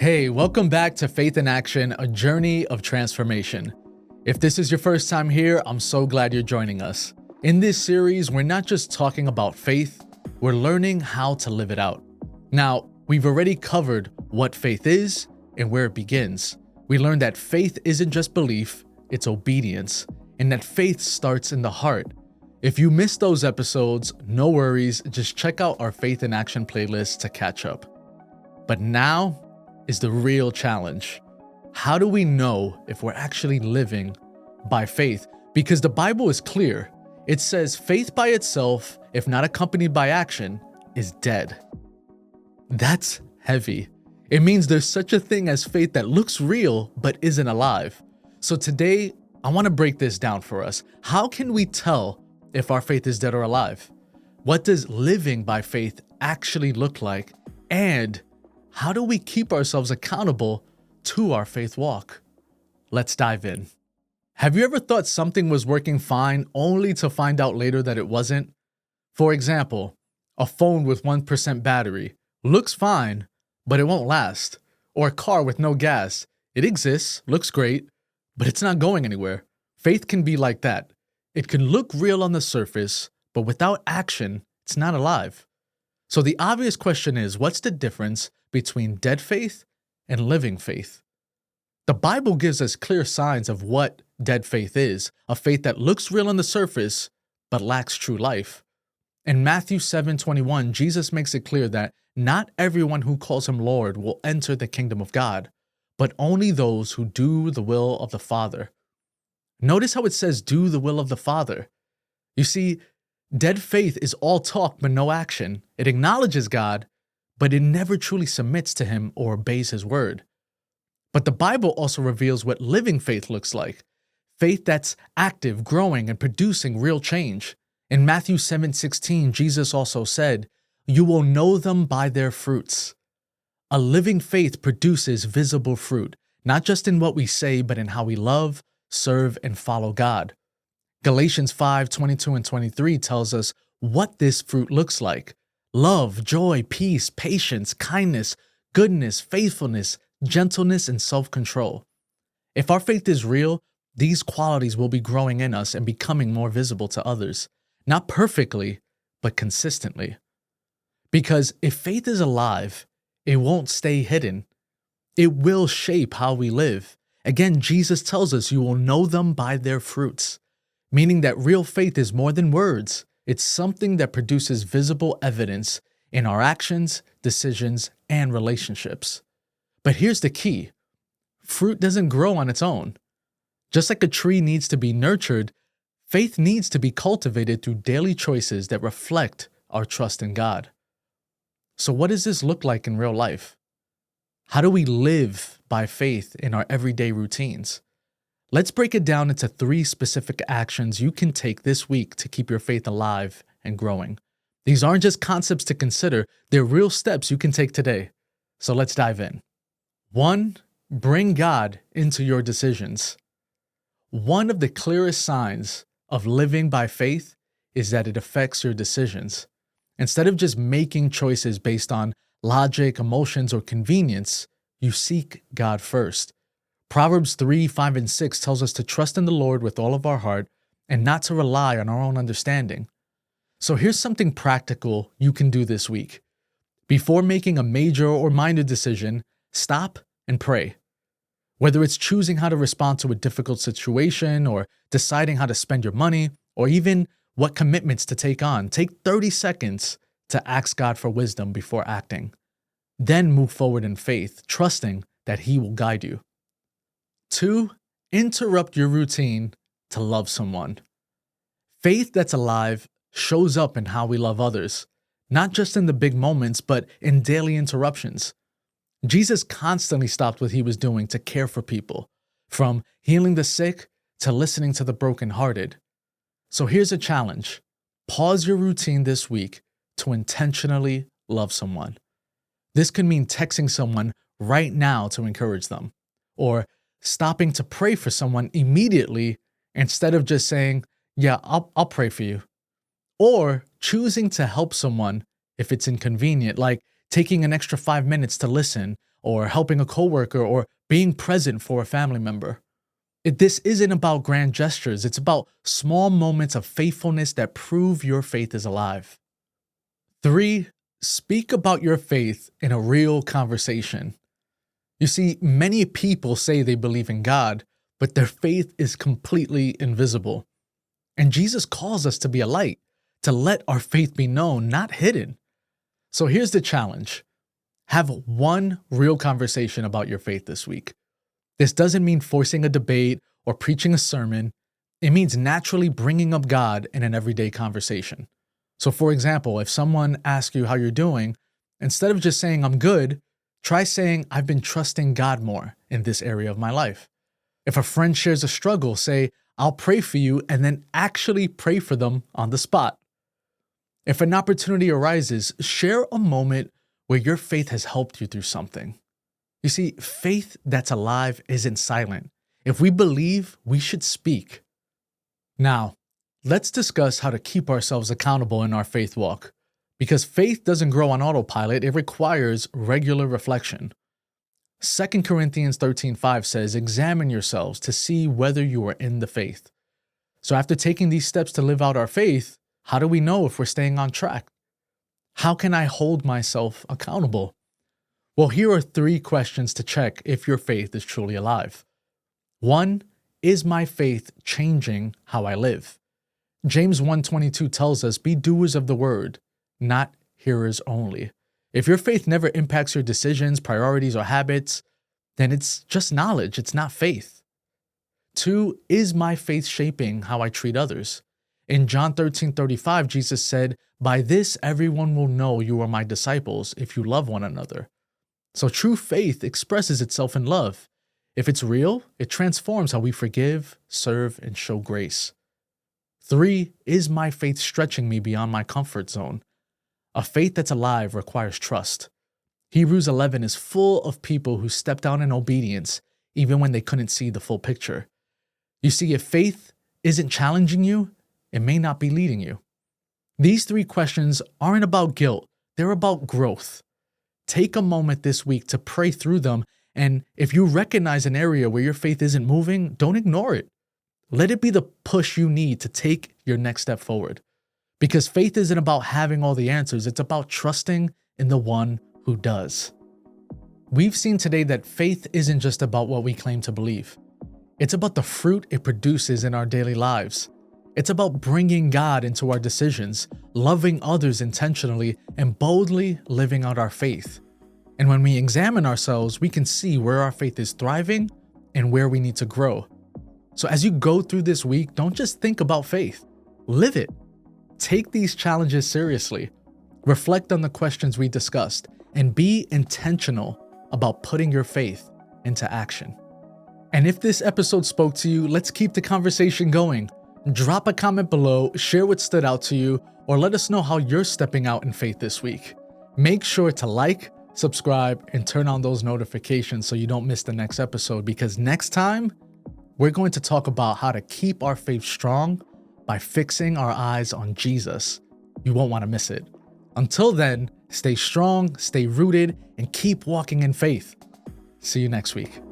Hey, welcome back to Faith in Action, a journey of transformation. If this is your first time here, I'm so glad you're joining us. In this series, we're not just talking about faith, we're learning how to live it out. Now, we've already covered what faith is and where it begins. We learned that faith isn't just belief, it's obedience, and that faith starts in the heart. If you missed those episodes, no worries, just check out our Faith in Action playlist to catch up. But now is the real challenge. How do we know if we're actually living by faith? Because the Bible is clear. It says faith by itself, if not accompanied by action, is dead. That's heavy. It means there's such a thing as faith that looks real but isn't alive. So today, I want to break this down for us. How can we tell if our faith is dead or alive? What does living by faith actually look like? And how do we keep ourselves accountable to our faith walk? Let's dive in. Have you ever thought something was working fine only to find out later that it wasn't? For example, a phone with 1% battery looks fine, but it won't last. Or a car with no gas. It exists, looks great, but it's not going anywhere. Faith can be like that. It can look real on the surface, but without action, it's not alive. So the obvious question is, what's the difference between dead faith and living faith? The Bible gives us clear signs of what dead faith is, a faith that looks real on the surface, but lacks true life. In Matthew 7:21, Jesus makes it clear that not everyone who calls him Lord will enter the kingdom of God, but only those who do the will of the Father. Notice how it says, do the will of the Father. You see, dead faith is all talk but no action. It acknowledges God, but it never truly submits to him or obeys his word. But the Bible also reveals what living faith looks like. Faith that's active, growing, and producing real change. In Matthew 7:16, Jesus also said, "You will know them by their fruits." A living faith produces visible fruit, not just in what we say, but in how we love, serve, and follow God. Galatians 5:22 and 23 tells us what this fruit looks like. Love, joy, peace, patience, kindness, goodness, faithfulness, gentleness, and self-control. If our faith is real, these qualities will be growing in us and becoming more visible to others. Not perfectly, but consistently. Because if faith is alive, it won't stay hidden. It will shape how we live. Again, Jesus tells us you will know them by their fruits, meaning that real faith is more than words. It's something that produces visible evidence in our actions, decisions, and relationships. But here's the key. Fruit doesn't grow on its own. Just like a tree needs to be nurtured, faith needs to be cultivated through daily choices that reflect our trust in God. So what does this look like in real life? How do we live by faith in our everyday routines? Let's break it down into 3 specific actions you can take this week to keep your faith alive and growing. These aren't just concepts to consider, they're real steps you can take today. So let's dive in. 1. Bring God into your decisions. One of the clearest signs of living by faith is that it affects your decisions. Instead of just making choices based on logic, emotions, or convenience, you seek God first. Proverbs 3:5 and 6 tells us to trust in the Lord with all of our heart and not to rely on our own understanding. So here's something practical you can do this week. Before making a major or minor decision, stop and pray. Whether it's choosing how to respond to a difficult situation or deciding how to spend your money or even what commitments to take on, take 30 seconds to ask God for wisdom before acting. Then move forward in faith, trusting that He will guide you. 2. Interrupt your routine to love someone. Faith that's alive shows up in how we love others, not just in the big moments, but in daily interruptions. Jesus constantly stopped what he was doing to care for people, from healing the sick to listening to the brokenhearted. So here's a challenge. Pause your routine this week to intentionally love someone. This could mean texting someone right now to encourage them, or stopping to pray for someone immediately instead of just saying, yeah, I'll pray for you. Or choosing to help someone if it's inconvenient, like taking an extra 5 minutes to listen or helping a coworker, or being present for a family member. This isn't about grand gestures. It's about small moments of faithfulness that prove your faith is alive. 3, speak about your faith in a real conversation. You see, many people say they believe in God, but their faith is completely invisible. And Jesus calls us to be a light, to let our faith be known, not hidden. So here's the challenge. Have one real conversation about your faith this week. This doesn't mean forcing a debate or preaching a sermon. It means naturally bringing up God in an everyday conversation. So for example, if someone asks you how you're doing, instead of just saying, I'm good, try saying, I've been trusting God more in this area of my life. If a friend shares a struggle, say, I'll pray for you, and then actually pray for them on the spot. If an opportunity arises, share a moment where your faith has helped you through something. You see, faith that's alive isn't silent. If we believe, we should speak. Now, let's discuss how to keep ourselves accountable in our faith walk. Because faith doesn't grow on autopilot, it requires regular reflection. 2 Corinthians 13:5 says, examine yourselves to see whether you are in the faith. So after taking these steps to live out our faith, how do we know if we're staying on track? How can I hold myself accountable? Well, here are 3 questions to check if your faith is truly alive. 1, is my faith changing how I live? James 1:22 tells us, be doers of the word, not hearers only. If your faith never impacts your decisions, priorities, or habits, then it's just knowledge, it's not faith. 2, is my faith shaping how I treat others? In John 13:35, Jesus said, by this everyone will know you are my disciples if you love one another. So true faith expresses itself in love. If it's real, it transforms how we forgive, serve, and show grace. 3, is my faith stretching me beyond my comfort zone? A faith that's alive requires trust. Hebrews 11 is full of people who stepped out in obedience even when they couldn't see the full picture. You see, if faith isn't challenging you, it may not be leading you. These 3 questions aren't about guilt, they're about growth. Take a moment this week to pray through them, and if you recognize an area where your faith isn't moving, don't ignore it. Let it be the push you need to take your next step forward. Because faith isn't about having all the answers, it's about trusting in the one who does. We've seen today that faith isn't just about what we claim to believe. It's about the fruit it produces in our daily lives. It's about bringing God into our decisions, loving others intentionally, and boldly living out our faith. And when we examine ourselves, we can see where our faith is thriving and where we need to grow. So as you go through this week, don't just think about faith, live it. Take these challenges seriously. Reflect on the questions we discussed, and be intentional about putting your faith into action. And if this episode spoke to you, let's keep the conversation going. Drop a comment below, share what stood out to you, or let us know how you're stepping out in faith this week. Make sure to like, subscribe, and turn on those notifications so you don't miss the next episode, because next time, we're going to talk about how to keep our faith strong by fixing our eyes on Jesus. You won't want to miss it. Until then, stay strong, stay rooted, and keep walking in faith. See you next week.